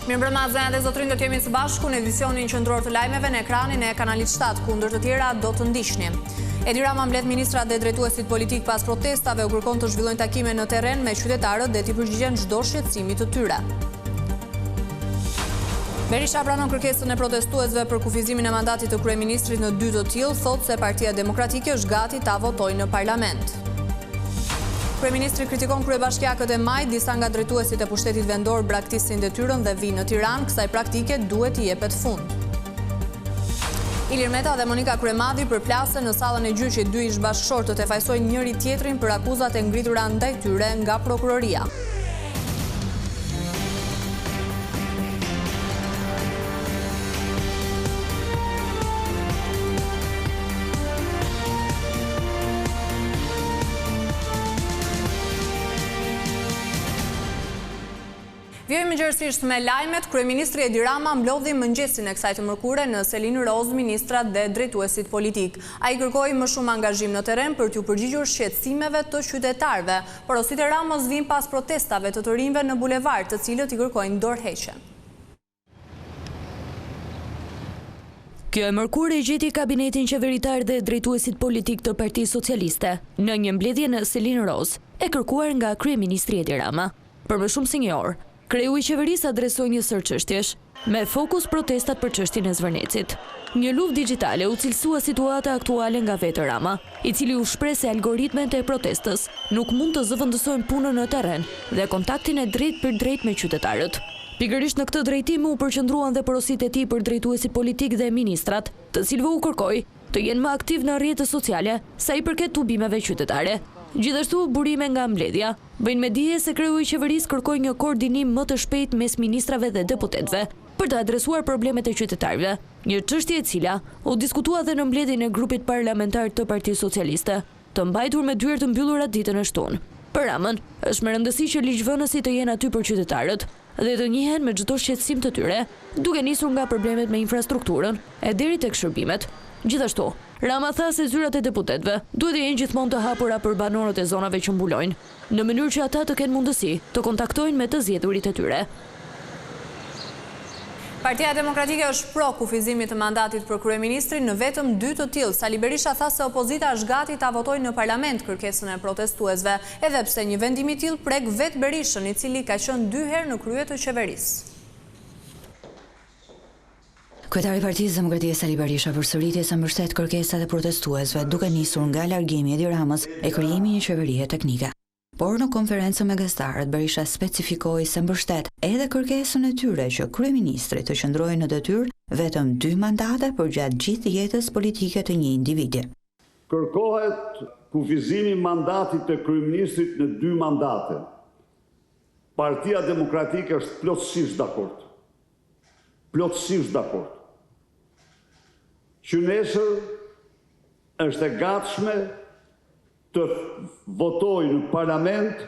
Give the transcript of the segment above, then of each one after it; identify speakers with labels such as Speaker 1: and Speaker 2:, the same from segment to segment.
Speaker 1: Mirëmbrëma zënat e zotrinj, do të jemi së bashku në edicionin qendror të lajmeve në ekranin e Kanalit 7, ku ndër të tjera do të ndiqni. Edi Rama mbledh ministrat dhe drejtuesit politik pas protestave, u kërkon të zhvillojnë takime në terren me qytetarët dhe t'i përgjigjen çdo shqetësimi të tyre. Berisha pranon kërkesën e protestuesve për kufizimin e mandatit të kryeministrit në 2 të tillë, thotë se Partia Demokratike është gati ta votojë në parlament. Kryeministri kritikon kryebashkiakët e Majt, disa nga drejtuesit e pushtetit vendor braktisin detyrën dhe vinë në Tiranë, kësaj praktike duhet i jepet fund. Ilir Meta dhe Monika Kryemadhi përplasen në sallën e gjyqit, dy ish-bashkëshortët e fajsojnë njëri tjetrin për akuzat e ngritura ndaj tyre nga prokuroria. Vjojmë mëngjesisht me lajmet. Kryeministri Edi Rama mblodhi mëngjesin e kësaj të mërkure në Selin Roz ministrat dhe drejtuesit politik. Ai kërkoi më shumë angazhim në terren për t'u përgjigjur shqetësimeve të qytetarëve. Porositë e Ramos vijnë pas protestave të të rinjve në bulevard, të cilët i kërkojnë dorëheqjen.
Speaker 2: Kjo e mërkure gjeti kabinetin qeveritar dhe drejtuesit politik të Partisë Socialiste në një mbledhje në Selin Roz, e kërkuar nga kryeministri Edi Rama. Për më shumë se një orë, kreu i qeverisë adresoi një sër çështjesh, me fokus protestat për çështjen e Zvërnecit. Një luftë digjitale u cilësua situata aktuale nga vetë Rama, i cili u shpreh se algoritmet e protestës nuk mund të zëvendësojnë punën në terren dhe kontaktin e drejt për drejt me qytetarët. Pikërisht në këtë drejtim u përqendruan dhe porositë e tij për drejtuesit politik dhe ministrat, të cilëve u kërkoi të jenë më aktiv në rrjetet sociale sa i përket tubimeve qytetare. Gjithashtu, burime nga mbledhja bëjnë me dije se kreu i qeverisë kërkoi një koordinim më të shpejt mes ministrave dhe deputetëve për të adresuar problemet e qytetarëve, një çështje e cila u diskutua edhe në mbledhjen e grupit parlamentar të Partisë Socialiste, të mbajtur me dyert të mbyllura ditën e shtunë. Për Ramën, është me rëndësi që ligjvënësit të jenë aty për qytetarët dhe të njihen me çdo shqetësim të tyre, duke nisur nga problemet me infrastrukturën e deri tek shërbimet. Gjithashtu, Rama tha se zyrat e deputetëve duhet të jenë gjithmonë të hapura për banorët e zonave që mbulojnë, në mënyrë që ata të kenë mundësi të kontaktojnë me të zgjedhurit e tyre.
Speaker 1: Partia Demokratike është pro kufizimit të mandatit për kryeministrin në vetëm 2 të tillë. Sali Berisha tha se opozita është gati ta votojë në parlament kërkesën e protestuesve, edhe pse një vendim i tillë prek vetë Berishën, i cili ka qenë 2 herë në krye të qeverisë.
Speaker 3: Kryetari i Partisë Demokratike Sali Berisha përsëriti se mbështet kërkesat e protestuesve, duke nisur nga largimi i Edi Ramës e krijimi një qeverie teknike. Por në konferencën me gazetarët, Berisha specifikoi se mbështet edhe kërkesën e tyre që kryeministri të qëndrojë në detyrë vetëm 2 mandate për gjatë gjithë jetës politike të një individi.
Speaker 4: Kërkohet kufizimi i mandatit të kryeministrit në 2 mandate. Partia Demokratike është plotësisht dakord. Plotësisht dakord. Që nesër është e gatshme të votojë në parlament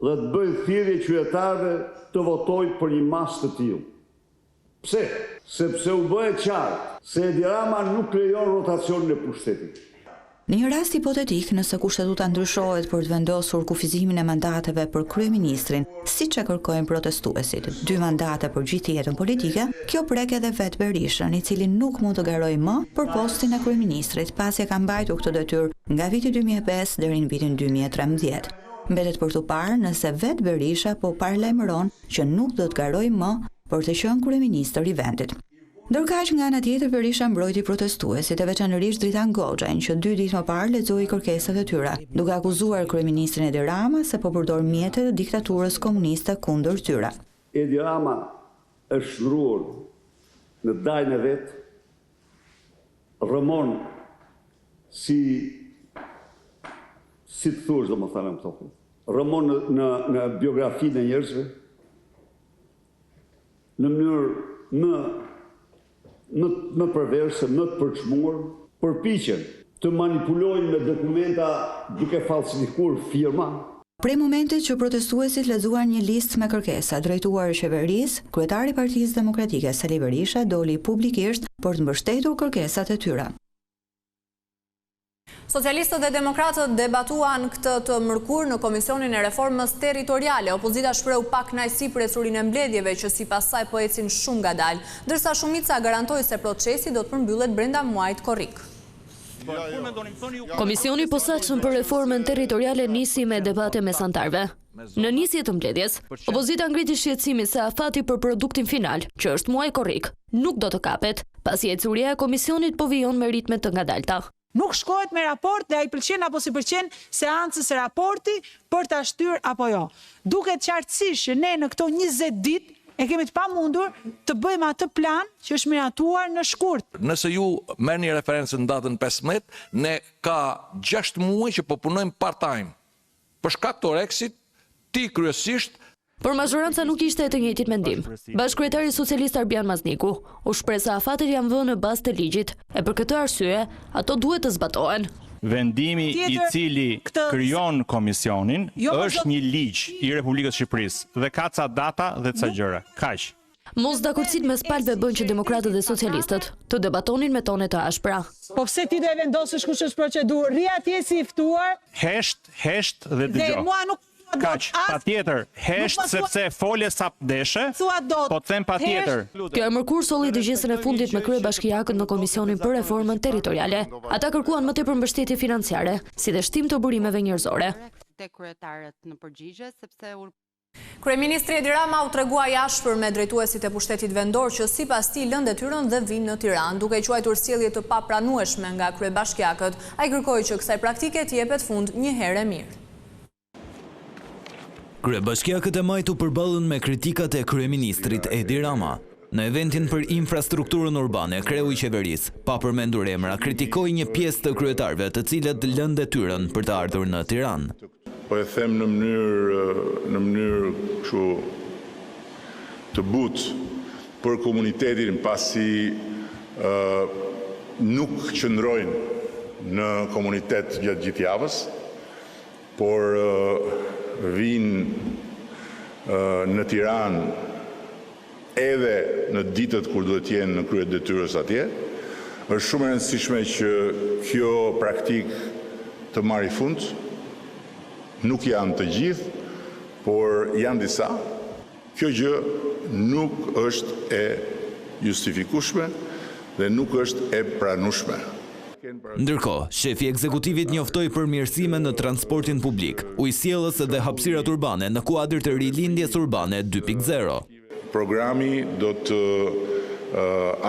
Speaker 4: dhe të bëjë thirrje qytetarëve të votojë për një mas të tillë. Pse? Sepse u bë e qartë se Edi Rama nuk lejon rotacionin e pushtetit.
Speaker 3: Në një rast hipotetik, nëse kushtetuta ndryshohet për të vendosur kufizimin e mandateve për kryeministrin, siç e kërkojnë protestuesit, 2 mandate për gjithë jetën politike, kjo prek edhe vetë Berishën, i cili nuk mund të garojë më për postin e kryeministrit, pasi e ka mbajtur këtë detyrë nga viti 2005 deri në vitin 2013. Mbetet për të parë nëse vetë Berisha po paralajmëron që nuk do të garojë më për të qenë kryeministër i vendit. Ndërkaq nga ana tjetër, Berisha mbrojti protestuesit e veçanërisht Dritan Goxhajn, që 2 ditë më parë lexoi kërkesat e tyre, duke akuzuar kryeministrin Edi Rama se po përdor mjete të diktaturës komuniste kundër tyre.
Speaker 4: Edi Rama është shndruar në dajën e vet, rëmon si të thuash, domethënë më thonë, rëmon në biografinë e njerëzve në mënyrë më përverse, më të përçmuar, përpiqen të manipulojnë me dokumenta duke falsifikuar firma.
Speaker 3: Prej momentit që protestuesit lexuan një listë me kërkesa drejtuar qeverisë, kryetari i Partisë Demokratike Sali Berisha doli publikisht për të mbështetur kërkesat e tyre.
Speaker 1: Socialistët dhe demokratët debatuan këtë të mërkur në Komisionin e Reformës Territoriale. Opozita shpreu pak kënaqësi për ecurinë e mbledhjeve që sipas saj po ecin shumë ngadalë, ndërsa shumica garantoi se procesi do të përmbyllet brenda muajit korrik.
Speaker 2: Komisioni i posaçëm për reformën territoriale nisi me debate mesantarve. Në nisje të mbledhjes, opozita ngriti shqetësimin se afati për produktin final, që është muaj korrik, nuk do të kapet, pasi ecuria e komisionit po vijon me ritme të ngadalta.
Speaker 5: Nuk shkohet me raport dhe ai pëlqen apo si pëlqen seancës së raporti për ta shtyr apo jo. Duket qartësisht që ne në këto 20 ditë e kemi të pamundur të bëjmë atë plan që është miratuar në shkurt.
Speaker 6: Nëse ju merrni referencën në datën 15, ne ka 6 muaj që po punojmë part-time. Për shkak të Orexit, ti kryesisht.
Speaker 2: Por mazhoranca nuk ishte e të njëjtit mendim. Bashkëkryetari socialist Arbian Mazniku u shpreh se afatet janë vënë në bazë të ligjit, e për këtë arsye, ato duhet të zbatohen.
Speaker 7: Vendimi i cili krijon komisionin është një ligj i Republikës Shqipërisë dhe ka ca data dhe ca gjëra. Kaq.
Speaker 2: Mosdakortësitë mes palëve bën që demokratët dhe socialistët të debatonin me tone të ashpra.
Speaker 5: Po pse ti do e vendosësh kush është procedurë? Ri atje si i ftuar.
Speaker 7: Hesht dhe dëgjoj.
Speaker 5: Dhe mua nuk
Speaker 7: kaq, patjetër, hesht sepse fole sa deshe, po them patjetër.
Speaker 2: Kjo e mërkur solli dëgjesën e fundit me kryebashkiakët në Komisionin për Reformën Territoriale. Ata kërkuan më tepër mbështetje financiare, si dhe shtim të burimeve njerëzore.
Speaker 1: Kryeministri Edi Rama u tregua i ashpër me drejtuesit e pushtetit vendor që sipas tij lënë detyrën dhe vinë në Tiranë, duke quajtur sjellje të papranueshme nga kryebashkiakët. Ai kërkoi që kësaj praktike të jepet fund një herë e mirë.
Speaker 8: Kryebashkiakët e Majt u përballën me kritikat e kryeministrit Edi Rama. Në eventin për infrastrukturën urbane, kreu i qeverisë, pa përmendur emra, kritikoi një pjesë të kryetarëve, të cilët lënë detyrën për të ardhur në Tiranë.
Speaker 9: Po e them në mënyrë kështu të butë për komunitetin, pasi nuk qëndrojnë në komunitet gjatë gjithë javës, por vinë në Tiranë edhe në ditët kur duhet jenë në krye detyrës atje. Është shumë e rëndësishme që kjo praktik të marrë fund. Nuk janë të gjithë, por janë disa. Kjo gjë nuk është e justifikueshme dhe nuk është e pranueshme.
Speaker 8: Ndërkohë, shefi ekzekutivit njoftoi përmirësime në transportin publik, ujësjellës dhe hapësirat urbane në kuadër të rilindjes urbane 2.0.
Speaker 9: Programi do të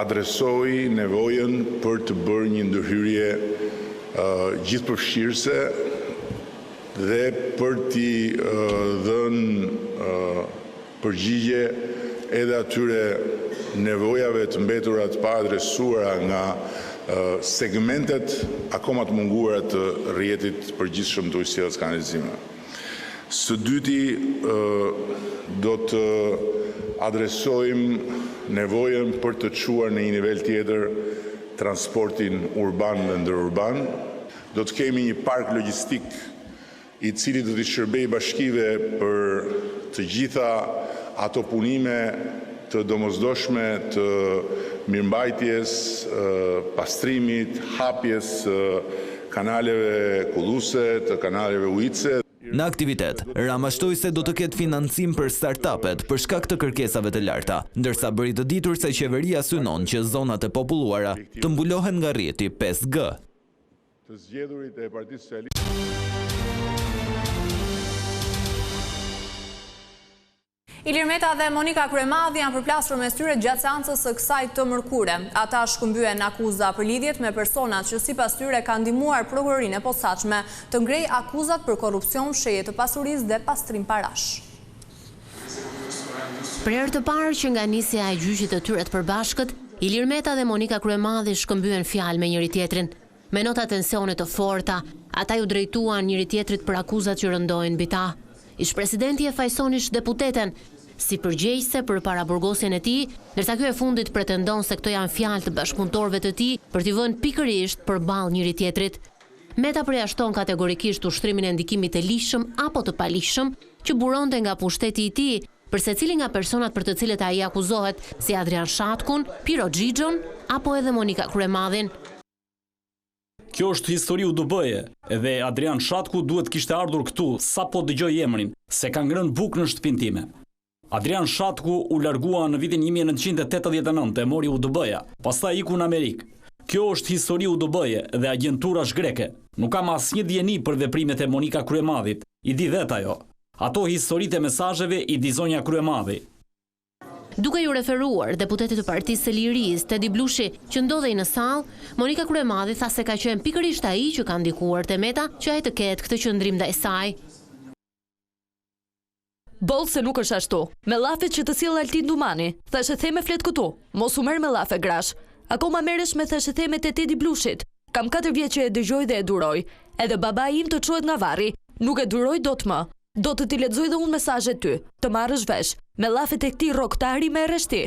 Speaker 9: adresojë nevojën për të bërë një ndërhyrje gjithëpërfshirëse dhe për t'i dhënë përgjigje edhe atyre nevojave të mbetura të pa adresuara nga segmentet akoma të munguara të rrjetit përgjithshëm të ujësjelljes kanalizimit. Së dyti do të adresojmë nevojën për të çuar në një nivel tjetër transportin urban dhe ndërurban. Do të kemi një park logjistik i cili do të shërbejë bashkive për të gjitha ato punime të domosdoshme të mirëmbajtjes, pastrimit, hapjes kanaleve kulluese, të kanaleve ujitse.
Speaker 8: Në aktivitet, Rama shtoi se do të ketë financim për startupet për shkak të kërkesave të larta, ndërsa bëri të ditur se qeveria synon që zonat e populluara të mbulohen nga rrjeti 5G.
Speaker 9: Të zgjedhurit e Partisë Socialiste.
Speaker 1: Ilir Meta dhe Monika Kryemadhi janë përplasur mes tyre gjatë seancës së kësaj të mërkure. Ata shkëmbyen akuza për lidhjet me personat që sipas tyre kanë ndihmuar prokurorinë e posaçme të ngrej akuzat për korrupsion, shehje të pasurisë dhe pastrim parash.
Speaker 10: Për herë të parë që nga nisja e gjyqit të tyre të përbashkët, Ilir Meta dhe Monika Kryemadhi shkëmbyen fjalë me njëri tjetrin. Me nota tensione të forta, ata ju drejtuan njëri tjetrit për akuzat që rëndojnë mbi ta. Ish-presidenti e fajsoni deputeten si përgjegjëse për para burgosjen e tij, ndërsa ky e fundit pretendon se këto janë fjalë të bashkëpunëtorëve të tij për t'i vënë pikërisht përballë njëri tjetrit. Meta përjashton kategorikisht ushtrimin e ndikimit të lishëm apo të palishëm që buronte nga pushteti i tij për secili nga personat për të cilët ai akuzohet, si Adrian Shatkun, Piro Xhixhon apo edhe Monika Kryemadhin.
Speaker 11: Kjo është histori UDB-je, edhe Adrian Shatku duhet kishte ardhur këtu sa po dëgjoj emrin, se ka ngrënë bukë në shtëpinë time. Adrian Shatku u largua në vitin 1989 e mori UDB-ja, pastaj iku në Amerikë. Kjo është histori UDB-je dhe agjenturash greke. Nuk kam asnjë dieni për veprimet e Monika Kryemadhit, i di vet ajo. Ato historitë e mesazheve i di zonja Kryemadhi.
Speaker 10: Duke ju referuar deputetit të Partisë së Lirisë, Tedi Blushi, që ndodhej në sallë, Monika Kryemadhi tha se ka qenë pikërisht ai që ka ndikuar Temeta që ai të ketë këtë qëndrim ndaj saj.
Speaker 2: Boll se nuk është ashtu. Me llafet që të sjell Altin Dumani, thashë theme flet këtu. Mos u merr me llafe grash. Akoma merresh me thashë themet e Tedi Blushit. Kam 4 vjet që e dëgjoj dhe e duroj. Edhe babai im të çohet nga varri. Nuk e duroj dot më. Do të t'i lexoj dhe unë mesazhet ty, të marrësh vesh. Me llafet e këtij rroktari merresh ti.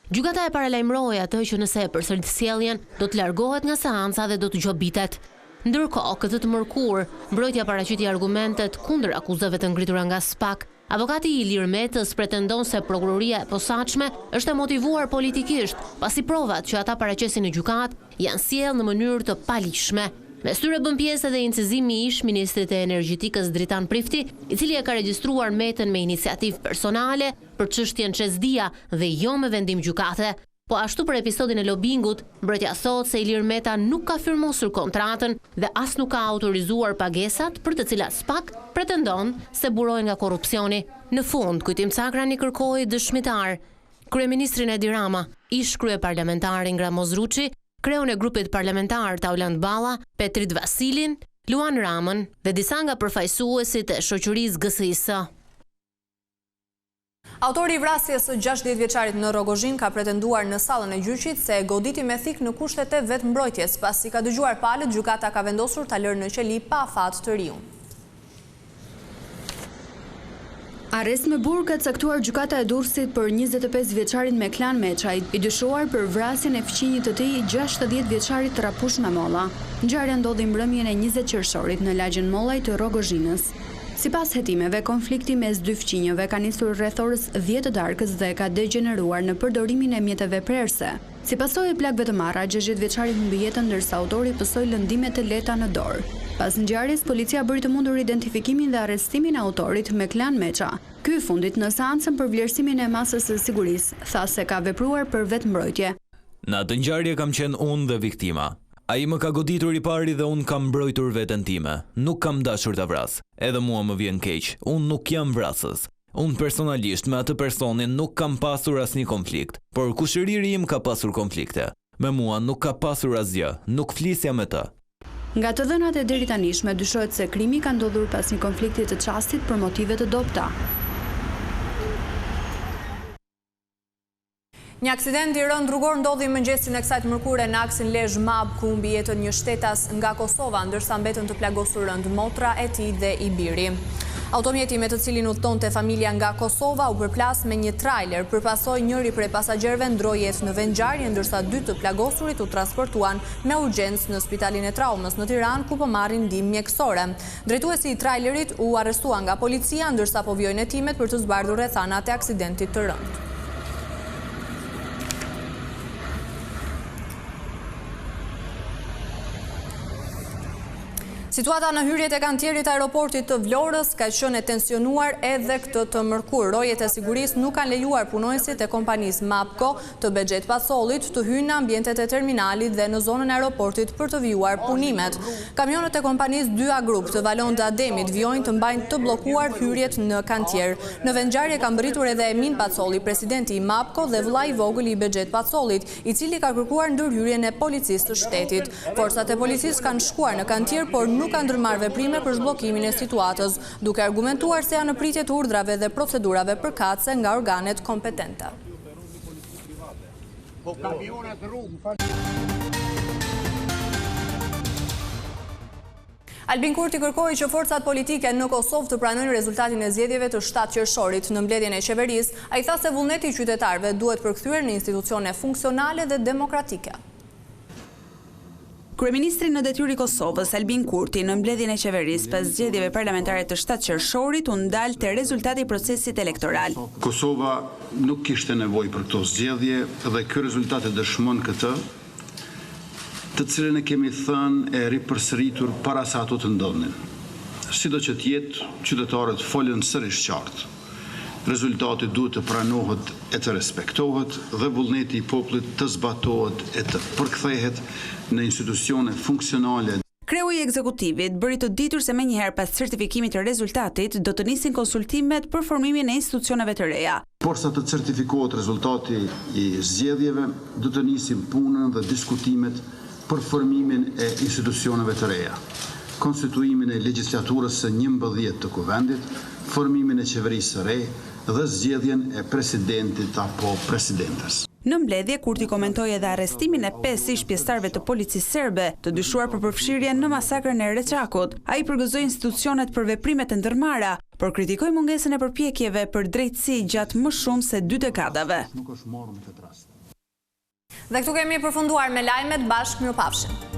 Speaker 10: Gjykata e paralajmëroi atë që nëse e përsërit sjelljen, do të largohet nga seanca dhe do të gjobitet. Ndërkohë, këtë të mërkur, mbrojtja paraqiti argumentet kundër akuzave të ngritura nga SPAK. Avokati Ilir Metës pretendon se prokuroria e posaçme është e motivuar politikisht, pasi provat që ata paraqesin në gjykatë janë sjellë në mënyrë të paligjshme. Mes tyre bën pjesë edhe incizimi i ish-ministrit e energjetikës Dritan Prifti, i cili e ka regjistruar Metën me iniciativë personale për çështjen Çezdia dhe jo me vendim gjykate. Po ashtu për episodin e lobingut, mbrojtja thotë se Ilir Meta nuk ka firmosur kontratën dhe as nuk ka autorizuar pagesat për të cilat SPAK pretendon se burojnë nga korrupsioni. Në fund, Kujtim Cakrani kërkoi dëshmitar kryeministrin Edi Rama, ish kryeparlamentari Gramoz Ruçi, kreun e grupit parlamentar Tauland Balla, Petrit Vasilin, Luan Ramën dhe disa nga përfaqësuesit e shoqërisë GSIS.
Speaker 1: Autori i vrasjes së 60 vjeçarit në Rogozhin ka pretenduar në sallën e gjyqit se e goditi me thik në kushtet e vetmbrojtjes, pasi ka dëgjuar palët, gjykata ka vendosur ta lërë në qeli pa fat të riun.
Speaker 12: Arrest me burg ka caktuar gjykata e Durrësit për 25 vjeçarin Meklan Meçaj, i dyshuar për vrasjen e fëmijët të tij 60 vjeçarit Rapush Mamolla. Ngjarja ndodhi mbrëmjen e 20 qershorit në lagjen Mollaj të Rogozhinës. Sipas hetimeve, konflikti mes dy fëmijëve ka nisur rreth orës 10 të darkës dhe ka degeneruar në përdorimin e mjeteve prerëse. Si pasojë e plagëve të marra, 60 vjeçari humbi jetën ndërsa autori pësoi lëndime të lehta në dorë. Pas ngjarjes, policia bëri të mundur identifikimin dhe arrestimin e autorit Meklan Meça. Ky i fundit në seancën për vlerësimin e masës së sigurisë, tha se ka vepruar për vetmbrojtje.
Speaker 8: Në atë ngjarje kam qenë unë dhe viktima. Ai më ka goditur i pari dhe unë kam mbrojtur veten time. Nuk kam dashur ta vras. Edhe mua më vjen keq. Unë nuk jam vrasës. Unë personalisht me atë personin nuk kam pasur asnjë konflikt, por kushëriri im ka pasur konflikte. Me mua nuk ka pasur asgjë. Nuk flisja me të.
Speaker 12: Nga të dhënat e deri tanishme dyshohet se krimi ka ndodhur pas një konflikti të çastit për motive të dobta.
Speaker 1: Një aksident i rënd rrugor ndodhi mëngjesin e kësaj mërkure në aksin Lezhë-Mab, ku humbi jetën një shtetas nga Kosova, ndërsa mbetën të plagosur rënd motra e tij dhe i biri. Automjeti me të cilin udhëtonte familja nga Kosova u përplas me një trailer, përpasoi njëri prej pasagerëve ndroi jetë në vendngjarje, ndërsa 2 të plagosurit u transportuan me urgjencë në Spitalin e Traumës në Tiranë, ku po marrin ndihmë mjekësore. Drejtuesi i trailerit u arrestua nga policia, ndërsa po vijojnë hetimet për të zbardhur rrethanat e aksidentit të rënd. Situata në hyrjet e kantierit aeroportit të Vlorës ka qenë e tensionuar edhe këtë të mërkur. Rojet e sigurisë nuk kanë lejuar punonësit e kompanisë Mapco të Bexhet Pasollit të hyjnë në ambientet e terminalit dhe në zonën e aeroportit për të vijuar punimet. Kamionët e kompanisë 2A Group të Valon dhe Ademit vijojnë të mbajnë të bllokuar hyrjet në kantier. Në vendngjarje ka mbërritur edhe Emin Pasolli, presidenti i Mapco dhe vëllai i vogël i Bexhet Pasollit, i cili ka kërkuar ndërhyrjen e policisë të shtetit. Forcat e policisë kanë shkuar në kantier, por nuk kanë ndërmarrë veprime për zblokimin e situatës, duke argumentuar se janë në pritje të urdhrave dhe procedurave përkatëse nga organet kompetente. Albin Kurti kërkoi që forcat politike në Kosovë të pranojnë rezultatin e zgjedhjeve të 7 qershorit. Në mbledhjen e qeverisë, ai tha se vullneti i qytetarëve duhet përkthyer në institucione funksionale dhe demokratike.
Speaker 13: Kryeministri në detyrë i Kosovës, Albin Kurti, në mbledhjen e qeverisë pas zgjedhjeve parlamentare të 7 qershorit, u ndal te rezultati i procesit elektoral.
Speaker 14: Kosova nuk kishte nevojë për këto zgjedhje dhe ky rezultat e dëshmon këtë. të cilën e kemi thënë e ripërsëritur para se ato të ndodhin. Sido që t'jetë, qytetarët folën sërish qartë. Rezultati duhet të pranohet e të respektohet dhe vullneti i popullit të zbatohet e të përkthehet në institucione funksionale.
Speaker 13: Kreu i ekzekutivit bëri të ditur se menjëherë pas certifikimit të rezultatit do të nisin konsultimet për formimin e institucioneve të reja.
Speaker 14: Por sa të certifikohet rezultati i zgjedhjeve, do të nisim punën dhe diskutimet për formimin e institucioneve të reja, konstituimin e legjislaturës së 11 të kuvendit, formimin e qeverisë së re dhe zgjedhjen e presidentit apo presidentes.
Speaker 13: Në mbledhje, Kurti komentoi edhe arrestimin e 5 ish pjesëtarëve të policisë serbe, të dyshuar për përfshirjen në masakrën e Reçakut. Ai përgëzoi institucionet për veprimet e ndërmarra, por kritikoi mungesën e përpjekjeve për drejtësi gjatë më shumë se 2 dekadave.
Speaker 1: Dhe këtu kemi përfunduar me lajmet, bashkë mirupafshim.